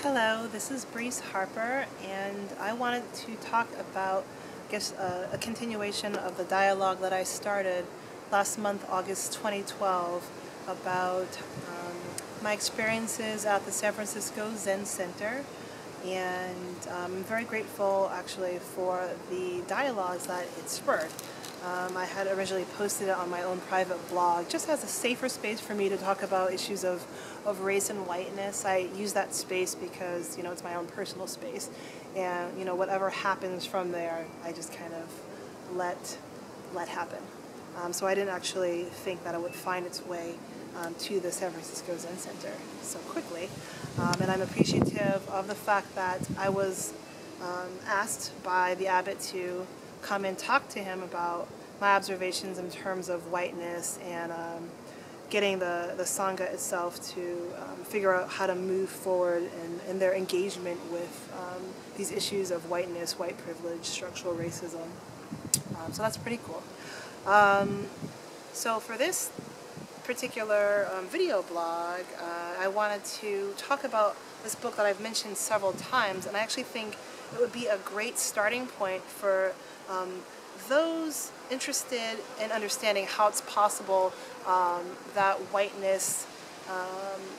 Hello, this is Breeze Harper, and I wanted to talk about, a continuation of the dialogue that I started last month, August 2012, about my experiences at the San Francisco Zen Center. And I'm very grateful, actually, for the dialogues that it spurred. I had originally posted it on my own private blog just as a safer space for me to talk about issues of race and whiteness. I use that space because, it's my own personal space. And, whatever happens from there, I just kind of let happen. So I didn't actually think that it would find its way to the San Francisco Zen Center so quickly. And I'm appreciative of the fact that I was asked by the abbot to come and talk to him about my observations in terms of whiteness and getting the Sangha itself to figure out how to move forward in their engagement with these issues of whiteness, white privilege, structural racism. So that's pretty cool. So for this particular video blog, I wanted to talk about this book that I've mentioned several times, and I actually think it would be a great starting point for those interested in understanding how it's possible that whiteness,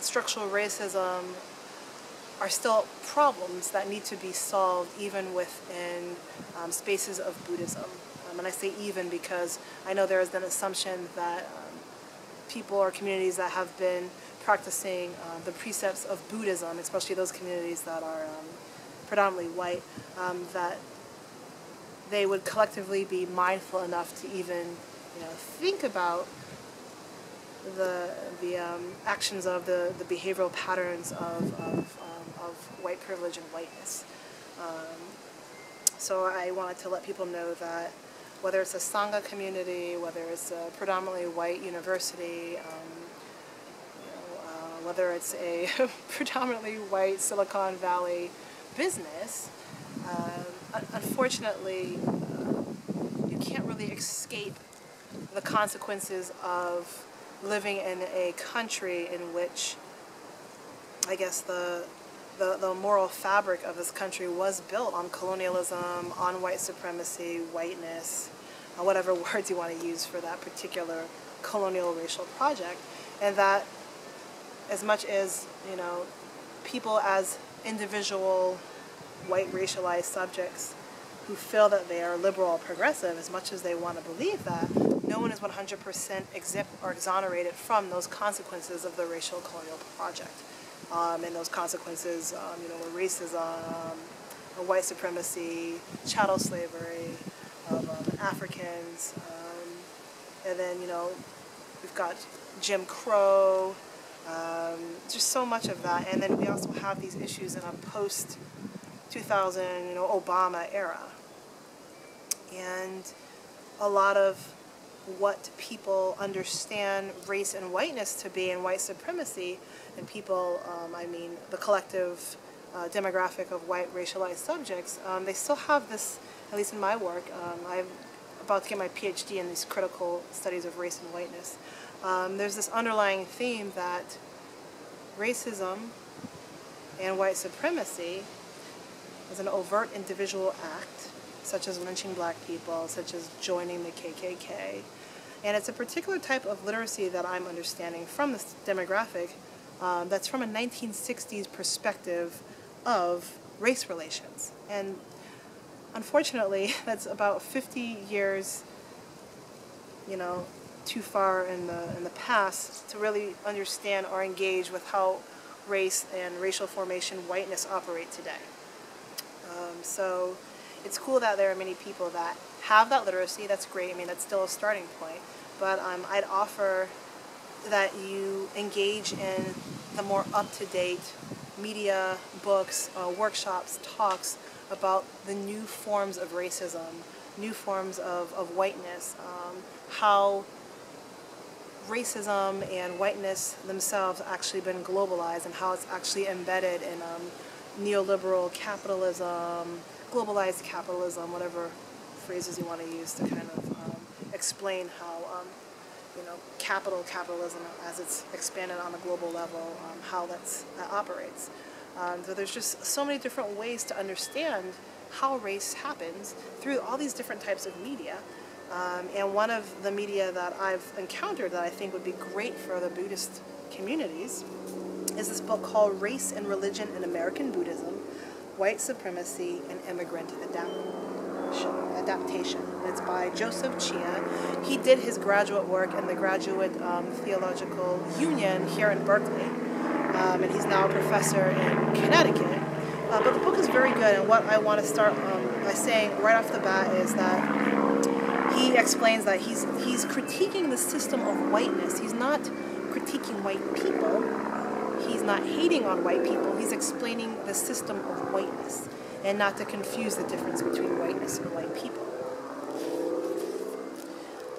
structural racism are still problems that need to be solved even within spaces of Buddhism. And I say even because I know there has been an assumption that people or communities that have been practicing the precepts of Buddhism, especially those communities that are predominantly white, that they would collectively be mindful enough to even, think about the actions of the behavioral patterns of white privilege and whiteness. So I wanted to let people know that whether it's a Sangha community, whether it's a predominantly white university, whether it's a predominantly white Silicon Valley business, unfortunately, you can't really escape the consequences of living in a country in which, I guess, the moral fabric of this country was built on colonialism, on white supremacy, whiteness, whatever words you want to use for that particular colonial racial project. And that as much as, people as individual white racialized subjects who feel that they are liberal or progressive, as much as they want to believe that, no one is 100% exempt or exonerated from those consequences of the racial colonial project. And those consequences, were racism, white supremacy, chattel slavery of Africans, and then, we've got Jim Crow, just so much of that. And then we also have these issues in a post-2000, Obama era. And a lot of what people understand race and whiteness to be, and white supremacy, and people, the collective demographic of white racialized subjects, they still have this, at least in my work. I'm about to get my PhD in these critical studies of race and whiteness. There's this underlying theme that racism and white supremacy is an overt individual act, such as lynching black people, such as joining the KKK. And it's a particular type of literacy that I'm understanding from this demographic that's from a 1960s perspective of race relations. And unfortunately, that's about 50 years, too far in the past to really understand or engage with how race and racial formation, whiteness operate today. So it's cool that there are many people that have that literacy. That's great. That's still a starting point. But I'd offer that you engage in the more up-to-date media, books, workshops, talks about the new forms of racism, new forms of whiteness, how racism and whiteness themselves actually been globalized, and how it's actually embedded in neoliberal capitalism, globalized capitalism, whatever phrases you want to use to kind of explain how capitalism as it's expanded on a global level, how that operates. So there's just so many different ways to understand how race happens through all these different types of media. And one of the media that I've encountered that I think would be great for the Buddhist communities is this book called Race and Religion in American Buddhism, White Supremacy and Immigrant Adaptation. And it's by Joseph Chia. He did his graduate work in the Graduate Theological Union here in Berkeley, and he's now a professor in Connecticut. But the book is very good, and what I want to start by saying right off the bat is that he explains that he's critiquing the system of whiteness. He's not critiquing white people. He's not hating on white people. He's explaining the system of whiteness, and not to confuse the difference between whiteness and white people.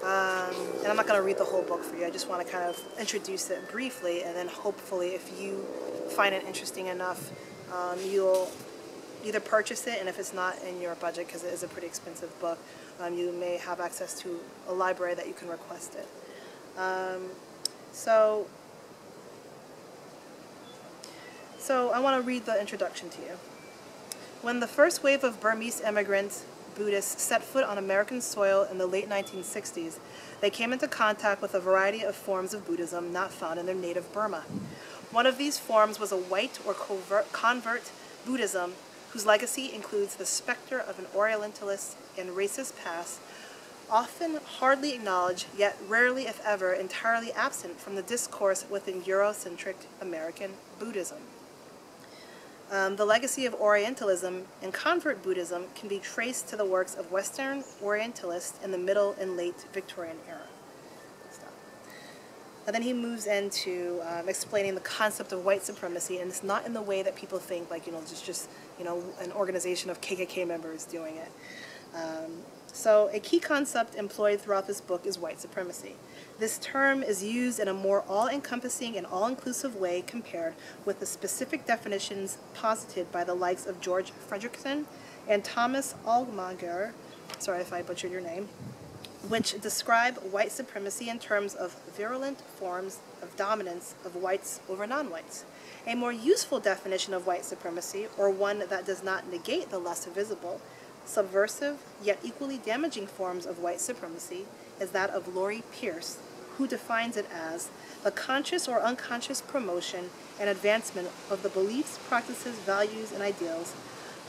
And I'm not going to read the whole book for you. I just want to kind of introduce it briefly, and then hopefully if you find it interesting enough, you'll either purchase it, and if it's not in your budget, because it is a pretty expensive book, you may have access to a library that you can request it. So I want to read the introduction to you. When the first wave of Burmese immigrant Buddhists set foot on American soil in the late 1960s, they came into contact with a variety of forms of Buddhism not found in their native Burma. One of these forms was a white or convert Buddhism, whose legacy includes the specter of an Orientalist and racist past, often hardly acknowledged, yet rarely, if ever, entirely absent from the discourse within Eurocentric American Buddhism. The legacy of Orientalism and convert Buddhism can be traced to the works of Western Orientalists in the Middle and Late Victorian era. And then he moves into explaining the concept of white supremacy, and it's not in the way that people think, like, just an organization of KKK members doing it. So a key concept employed throughout this book is white supremacy. This term is used in a more all-encompassing and all-inclusive way compared with the specific definitions posited by the likes of George Fredrickson and Thomas Allmager, sorry if I butchered your name, which describe white supremacy in terms of virulent forms of dominance of whites over non-whites. A more useful definition of white supremacy, or one that does not negate the less visible, subversive, yet equally damaging forms of white supremacy, is that of Laurie Pierce, who defines it as the conscious or unconscious promotion and advancement of the beliefs, practices, values, and ideals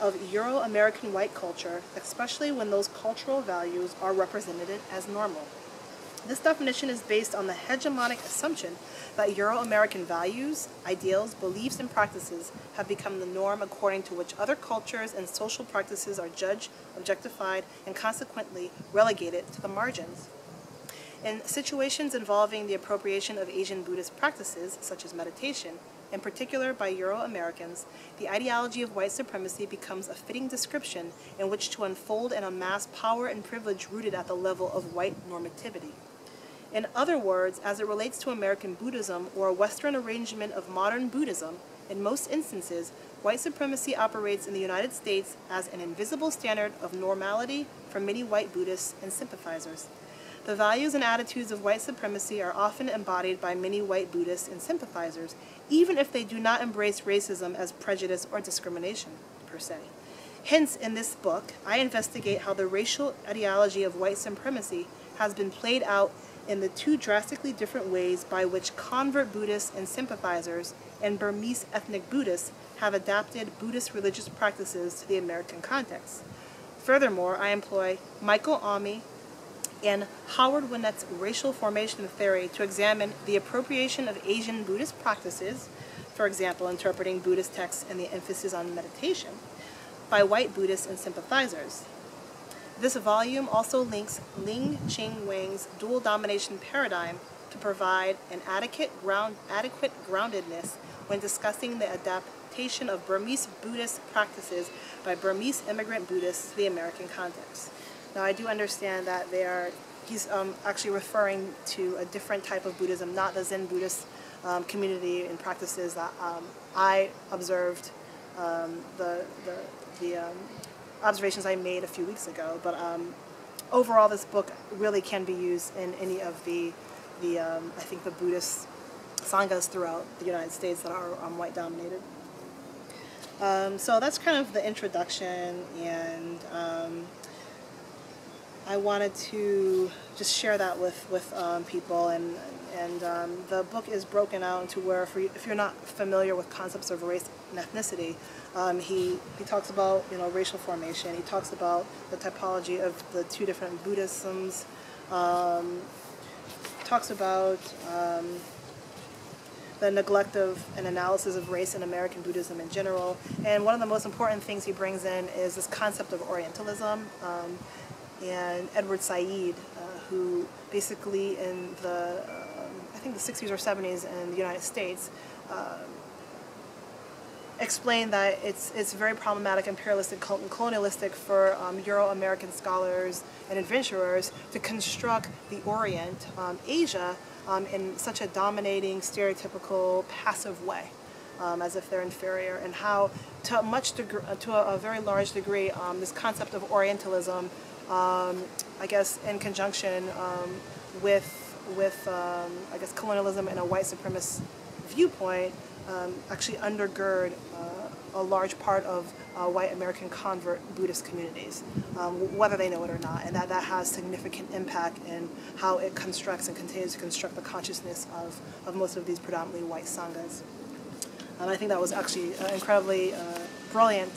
of Euro-American white culture, especially when those cultural values are represented as normal. This definition is based on the hegemonic assumption that Euro-American values, ideals, beliefs, and practices have become the norm according to which other cultures and social practices are judged, objectified, and consequently relegated to the margins. In situations involving the appropriation of Asian Buddhist practices, such as meditation, in particular by Euro-Americans, the ideology of white supremacy becomes a fitting description in which to unfold and amass power and privilege rooted at the level of white normativity. In other words, as it relates to American Buddhism or a Western arrangement of modern Buddhism, in most instances, white supremacy operates in the United States as an invisible standard of normality for many white Buddhists and sympathizers. The values and attitudes of white supremacy are often embodied by many white Buddhists and sympathizers, even if they do not embrace racism as prejudice or discrimination, per se. Hence, in this book, I investigate how the racial ideology of white supremacy has been played out in the two drastically different ways by which convert Buddhists and sympathizers and Burmese ethnic Buddhists have adapted Buddhist religious practices to the American context. Furthermore, I employ Michael Almy and Howard Winnett's racial formation theory to examine the appropriation of Asian Buddhist practices, for example, interpreting Buddhist texts and the emphasis on meditation, by white Buddhists and sympathizers. This volume also links Ling Ching Wang's dual domination paradigm to provide an adequate groundedness when discussing the adaptation of Burmese Buddhist practices by Burmese immigrant Buddhists to the American context. Now, I do understand that he's actually referring to a different type of Buddhism, not the Zen Buddhist community and practices that I observed, the observations I made a few weeks ago. But overall, this book really can be used in any of the I think the Buddhist sanghas throughout the United States that are white dominated. So that's kind of the introduction, and I wanted to just share that with people, and the book is broken out into where if you're not familiar with concepts of race and ethnicity, he talks about racial formation. He talks about the typology of the two different Buddhisms. Talks about the neglect of an analysis of race in American Buddhism in general. And one of the most important things he brings in is this concept of Orientalism. And Edward Said, who basically in the, I think the 60s or 70s in the United States, explained that it's very problematic, imperialistic, and colonialistic for Euro-American scholars and adventurers to construct the Orient, Asia, in such a dominating, stereotypical, passive way, as if they're inferior, and how to a very large degree, this concept of Orientalism, I guess in conjunction with I guess colonialism and a white supremacist viewpoint, actually undergird a large part of white American convert Buddhist communities, whether they know it or not, and that has significant impact in how it constructs and continues to construct the consciousness of most of these predominantly white sanghas. And I think that was actually an incredibly brilliant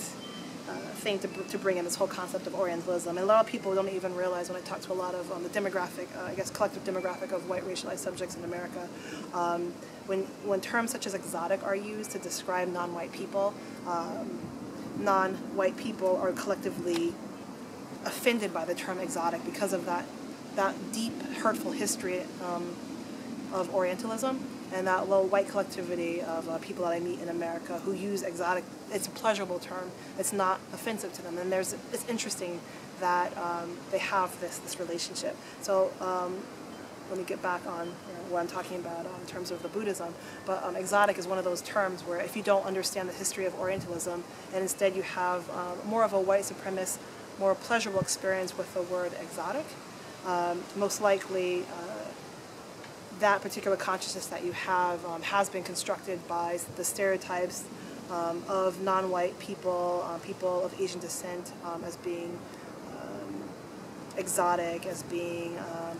thing to bring in, this whole concept of Orientalism. And a lot of people don't even realize, when I talk to a lot of the demographic, I guess collective demographic of white racialized subjects in America, when terms such as exotic are used to describe non-white people, non-white people are collectively offended by the term exotic because of that deep, hurtful history of Orientalism, and that little white collectivity of people that I meet in America who use exotic. It's a pleasurable term. It's not offensive to them, and it's interesting that they have this relationship. So let me get back on what I'm talking about in terms of the Buddhism. But exotic is one of those terms where if you don't understand the history of Orientalism, and instead you have more of a white supremacist, more pleasurable experience with the word exotic, most likely that particular consciousness that you have has been constructed by the stereotypes of non-white people, people of Asian descent, as being exotic, as being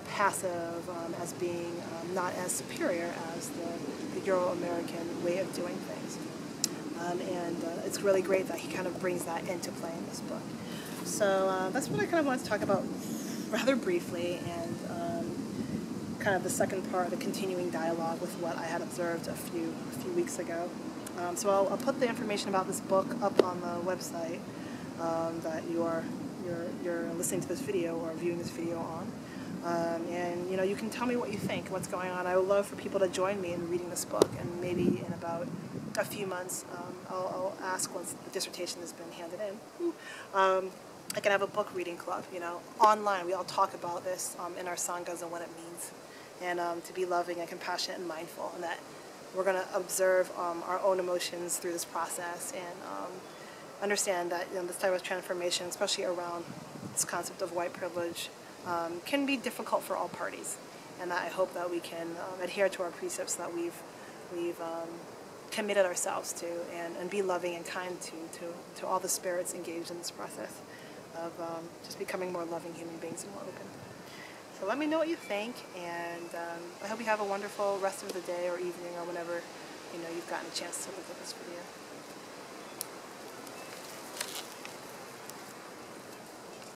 passive, as being not as superior as the Euro-American way of doing things. And it's really great that he kind of brings that into play in this book. So that's what I kind of wanted to talk about rather briefly, and kind of the second part of the continuing dialogue with what I had observed a few weeks ago. So I'll put the information about this book up on the website that you're listening to this video or viewing this video on. And you can tell me what you think, what's going on. I would love for people to join me in reading this book, and maybe in about a few months I'll ask, once the dissertation has been handed in, I can have a book reading club, online. We all talk about this in our sanghas and what it means, and to be loving and compassionate and mindful, and that we're going to observe our own emotions through this process, and understand that this type of transformation, especially around this concept of white privilege, can be difficult for all parties, and that I hope that we can adhere to our precepts that we've committed ourselves to, and be loving and kind to all the spirits engaged in this process of just becoming more loving human beings and more open. So let me know what you think, and I hope you have a wonderful rest of the day or evening or whenever you've gotten a chance to look at this video.